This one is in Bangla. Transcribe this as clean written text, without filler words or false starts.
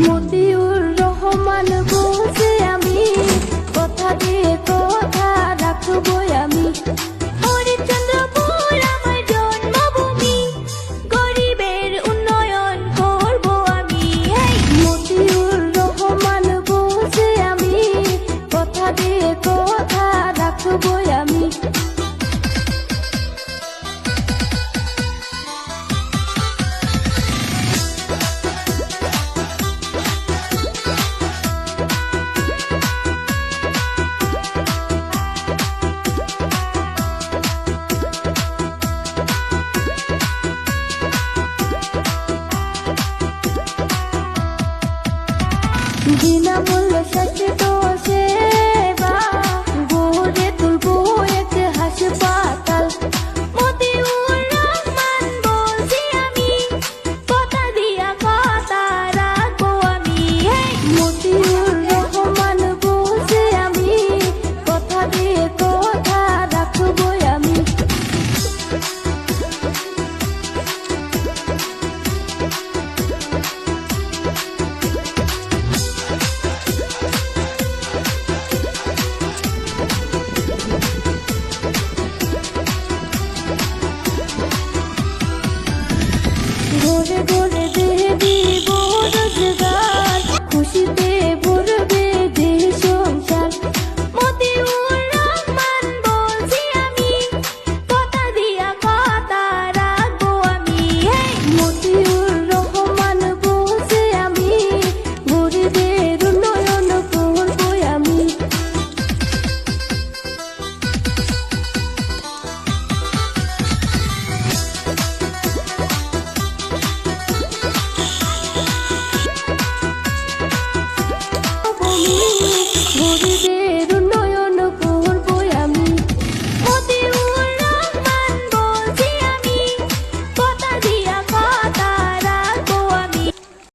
মতিউর রহমান বলছি আমি, কথা দিয়ে কথা রাখবই আমি। হরিশ্চন্দ্রপুর আমার জন্মভূমি, গরিবের উন্নয়ন করব আমি। মতিউর রহমান বলছি আমি, কথা দিয়ে কথা রাখবই আমি। বিনামূল্য স্বাস্থ্য সেবা গড়ে তুলবো এক হাসপাতাল। মতিউর রহমান বলছি আমি, কথা দিয়া কথা রাখবো আমি। মতিউর রহমান বলছি আমি, কথা দিয়ে কথা রাখবই আমি। ঘরে ঘরে দিয়ে দিব রোজগার, খুশিতে ভরবে দেহ সংসার। মতিউর রহমান বলছি আমি, কথা দিয়া কথা রাখবো আমি। মতিউর রহমান বলছি আমি, গরিবের উন্নয়ন করবই আমি। গরিবের